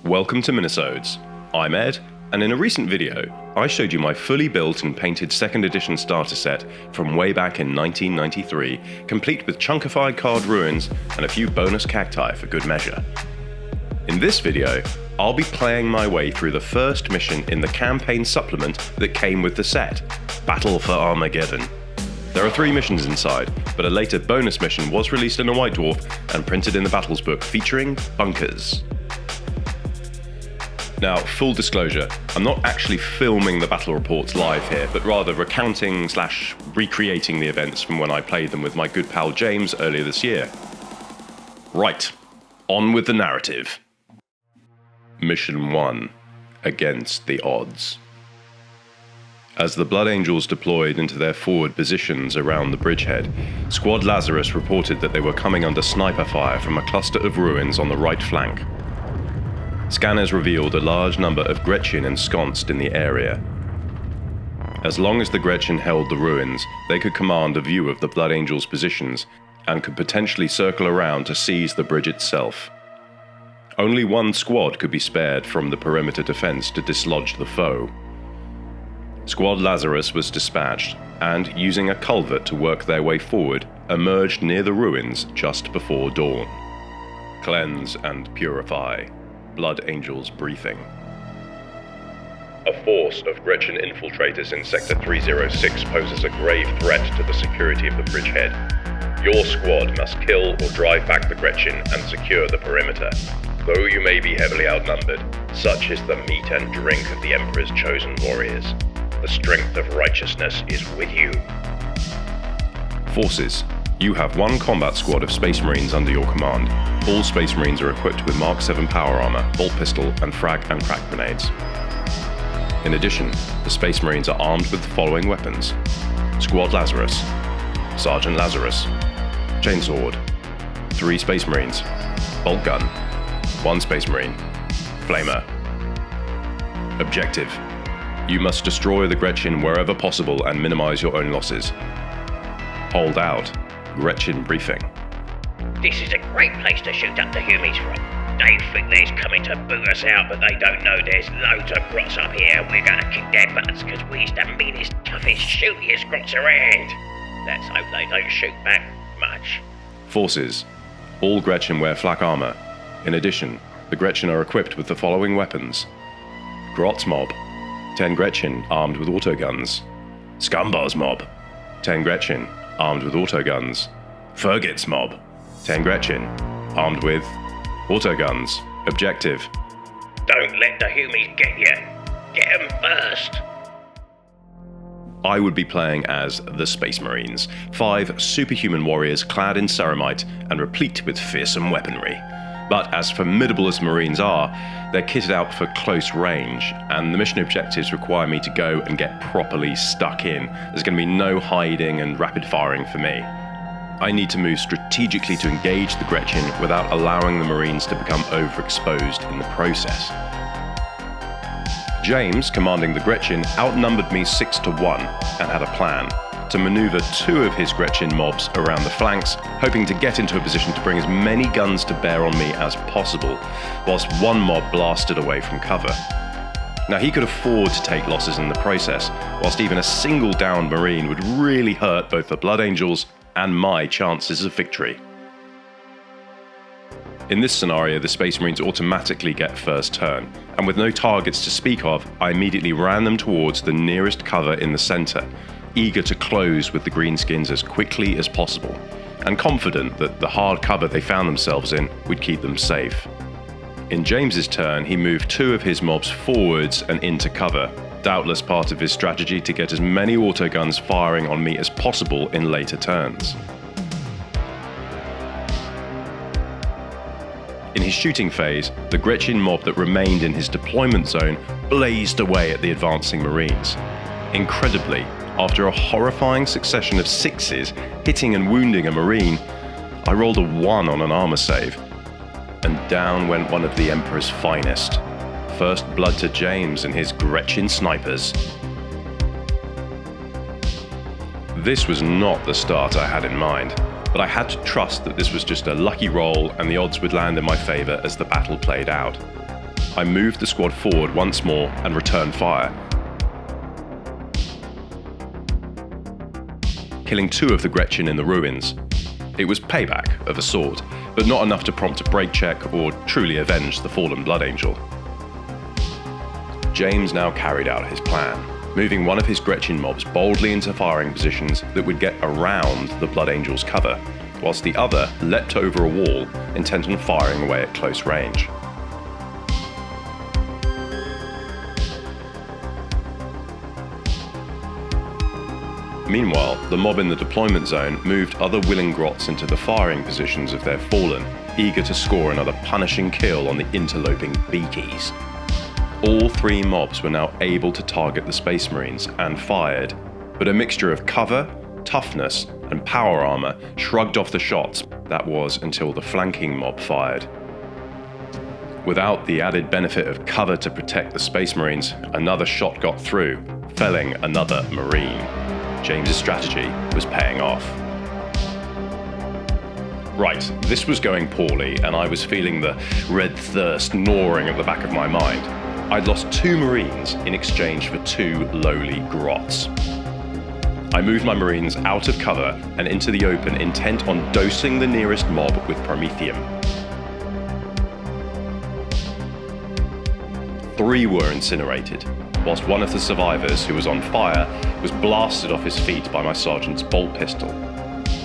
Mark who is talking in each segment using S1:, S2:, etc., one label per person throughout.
S1: Welcome to Minisodes. I'm Ed, and in a recent video, I showed you my fully built and painted 2nd edition starter set from way back in 1993, complete with chunkified card ruins and a few bonus cacti for good measure. In this video, I'll be playing my way through the first mission in the campaign supplement that came with the set, Battle for Armageddon. There are 3 missions inside, but a later bonus mission was released in a White Dwarf and printed in the Battles book featuring bunkers. Now, full disclosure, I'm not actually filming the battle reports live here, but rather recounting/recreating the events from when I played them with my good pal James earlier this year. Right, on with the narrative. Mission 1, Against the Odds. As the Blood Angels deployed into their forward positions around the bridgehead, Squad Lazarus reported that they were coming under sniper fire from a cluster of ruins on the right flank. Scanners revealed a large number of Gretchin ensconced in the area. As long as the Gretchin held the ruins, they could command a view of the Blood Angels' positions and could potentially circle around to seize the bridge itself. Only one squad could be spared from the perimeter defense to dislodge the foe. Squad Lazarus was dispatched, and, using a culvert to work their way forward, emerged near the ruins just before dawn. Cleanse and purify. Blood Angels briefing. A force of Gretchin infiltrators in Sector 306 poses a grave threat to the security of the bridgehead. Your squad must kill or drive back the Gretchin and secure the perimeter. Though you may be heavily outnumbered, such is the meat and drink of the Emperor's chosen warriors. The strength of righteousness is with you. Forces. You have 1 combat squad of Space Marines under your command. All Space Marines are equipped with Mark 7 power armor, bolt pistol, and frag and crack grenades. In addition, the Space Marines are armed with the following weapons: Squad Lazarus, Sergeant Lazarus, Chainsword, 3 Space Marines, bolt gun, 1 Space Marine, flamer. Objective: you must destroy the Gretchin wherever possible and minimize your own losses. Hold out. Gretchin briefing.
S2: This is a great place to shoot up the humies from. They think they're coming to boot us out, but they don't know there's loads of grots up here. We're gonna kick their butts because we's the meanest, toughest, shootiest grots around. Let's hope they don't shoot back much.
S1: Forces. All Gretchin wear flak armor. In addition, the Gretchin are equipped with the following weapons: Grots Mob, 10 Gretchin armed with autoguns. Scumbars Mob, 10 Gretchin armed with autoguns. Fergits Mob, 10 Gretchin armed with autoguns. Objective:
S2: don't let the humies get you. Get them first.
S1: I would be playing as the Space Marines, 5 superhuman warriors clad in ceramite and replete with fearsome weaponry. But as formidable as Marines are, they're kitted out for close range, and the mission objectives require me to go and get properly stuck in. There's going to be no hiding and rapid firing for me. I need to move strategically to engage the Gretchin without allowing the Marines to become overexposed in the process. James, commanding the Gretchin, outnumbered me 6-1 and had a plan: to maneuver 2 of his Gretchin mobs around the flanks, hoping to get into a position to bring as many guns to bear on me as possible, whilst 1 mob blasted away from cover. Now, he could afford to take losses in the process, whilst even a single downed Marine would really hurt both the Blood Angels and my chances of victory. In this scenario, the Space Marines automatically get first turn, and with no targets to speak of, I immediately ran them towards the nearest cover in the centre, eager to close with the greenskins as quickly as possible, and confident that the hard cover they found themselves in would keep them safe. In James's turn, he moved 2 of his mobs forwards and into cover, doubtless part of his strategy to get as many autoguns firing on me as possible in later turns. In his shooting phase, the Gretchin mob that remained in his deployment zone blazed away at the advancing Marines. Incredibly, after a horrifying succession of 6s hitting and wounding a Marine, I rolled a 1 on an armor save, and down went one of the Emperor's finest. First blood to James and his Gretchin snipers. This was not the start I had in mind, but I had to trust that this was just a lucky roll and the odds would land in my favour as the battle played out. I moved the squad forward once more and returned fire, killing 2 of the Gretchin in the ruins. It was payback of a sort, but not enough to prompt a break check or truly avenge the fallen Blood Angel. James now carried out his plan, moving one of his Gretchin mobs boldly into firing positions that would get around the Blood Angel's cover, whilst the other leapt over a wall, intent on firing away at close range. Meanwhile, the mob in the deployment zone moved other willing grots into the firing positions of their fallen, eager to score another punishing kill on the interloping beakies. All 3 mobs were now able to target the Space Marines and fired, but a mixture of cover, toughness, and power armor shrugged off the shots. That was until the flanking mob fired. Without the added benefit of cover to protect the Space Marines, another shot got through, felling another Marine. James's strategy was paying off. Right, this was going poorly, and I was feeling the red thirst gnawing at the back of my mind. I'd lost 2 Marines in exchange for 2 lowly grots. I moved my Marines out of cover and into the open, intent on dosing the nearest mob with promethium. 3 were incinerated, whilst one of the survivors, who was on fire, was blasted off his feet by my sergeant's bolt pistol.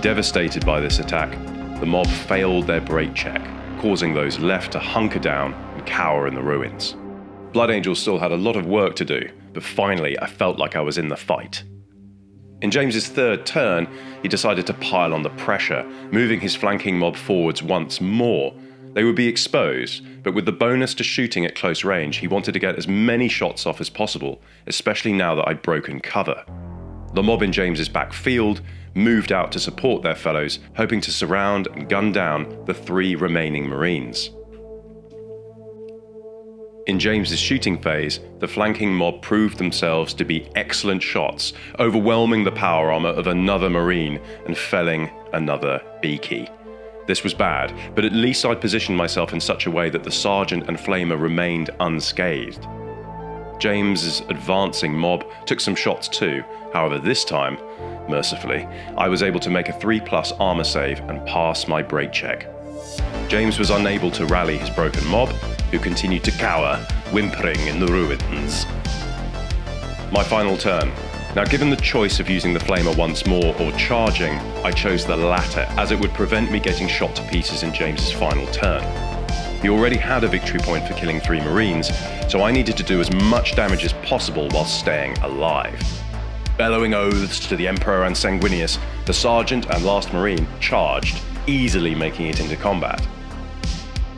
S1: Devastated by this attack, the mob failed their break check, causing those left to hunker down and cower in the ruins. Blood Angel still had a lot of work to do, but finally I felt like I was in the fight. In James's 3rd turn, he decided to pile on the pressure, moving his flanking mob forwards once more. They would be exposed, but with the bonus to shooting at close range, he wanted to get as many shots off as possible, especially now that I'd broken cover. The mob in James's back field moved out to support their fellows, hoping to surround and gun down the 3 remaining Marines. In James's shooting phase, the flanking mob proved themselves to be excellent shots, overwhelming the power armor of another Marine and felling another beaky. This was bad, but at least I'd positioned myself in such a way that the sergeant and flamer remained unscathed. James's advancing mob took some shots too, however this time, mercifully, I was able to make a 3+ armor save and pass my break check. James was unable to rally his broken mob, who continued to cower, whimpering in the ruins. My final turn. Now, given the choice of using the flamer once more or charging, I chose the latter, as it would prevent me getting shot to pieces in James's final turn. He already had a victory point for killing 3 Marines, so I needed to do as much damage as possible while staying alive. Bellowing oaths to the Emperor and Sanguinious, the Sergeant and last Marine charged, easily making it into combat.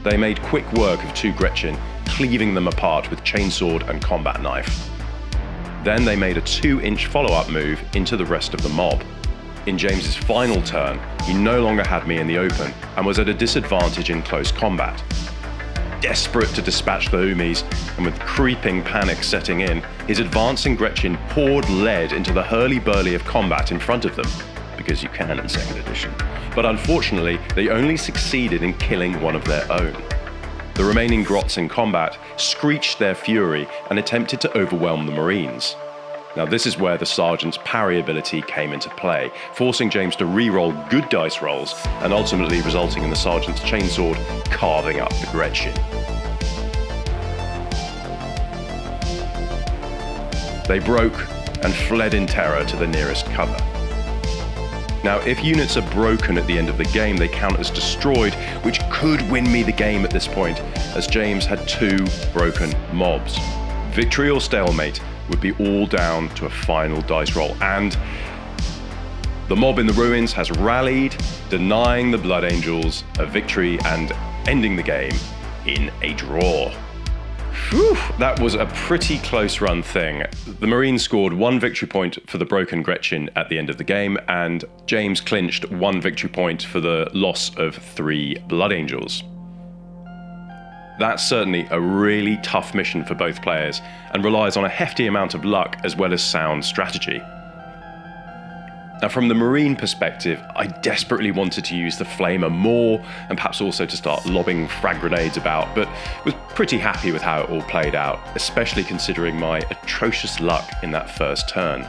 S1: They made quick work of 2 Gretchin, cleaving them apart with chainsword and combat knife. Then they made a 2-inch follow-up move into the rest of the mob. In James's final turn, he no longer had me in the open and was at a disadvantage in close combat. Desperate to dispatch the Umis, and with creeping panic setting in, his advancing Gretchin poured lead into the hurly-burly of combat in front of them, because you can in 2nd edition. But unfortunately, they only succeeded in killing one of their own. The remaining grots in combat screeched their fury and attempted to overwhelm the Marines. Now this is where the Sergeant's parry ability came into play, forcing James to re-roll good dice rolls and ultimately resulting in the Sergeant's chainsword carving up the Gretchin. They broke and fled in terror to the nearest cover. Now, if units are broken at the end of the game, they count as destroyed, which could win me the game at this point, as James had 2 broken mobs. Victory or stalemate would be all down to a final dice roll, and the mob in the ruins has rallied, denying the Blood Angels a victory and ending the game in a draw. Whew, that was a pretty close run thing. The Marines scored 1 victory point for the broken Gretchin at the end of the game, and James clinched 1 victory point for the loss of 3 Blood Angels. That's certainly a really tough mission for both players, and relies on a hefty amount of luck as well as sound strategy. Now, from the Marine perspective, I desperately wanted to use the Flamer more, and perhaps also to start lobbing frag grenades about, but was pretty happy with how it all played out, especially considering my atrocious luck in that first turn.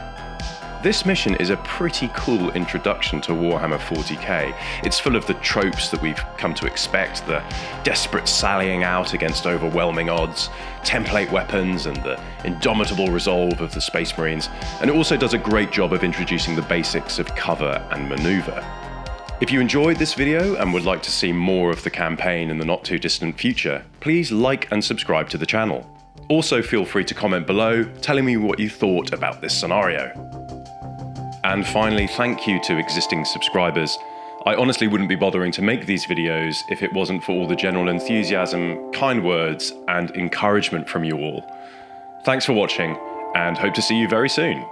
S1: This mission is a pretty cool introduction to Warhammer 40k. It's full of the tropes that we've come to expect, the desperate sallying out against overwhelming odds, template weapons, and the indomitable resolve of the Space Marines, and it also does a great job of introducing the basics of cover and maneuver. If you enjoyed this video and would like to see more of the campaign in the not too distant future, please like and subscribe to the channel. Also feel free to comment below telling me what you thought about this scenario. And finally, thank you to existing subscribers. I honestly wouldn't be bothering to make these videos if it wasn't for all the general enthusiasm, kind words, and encouragement from you all. Thanks for watching, and hope to see you very soon.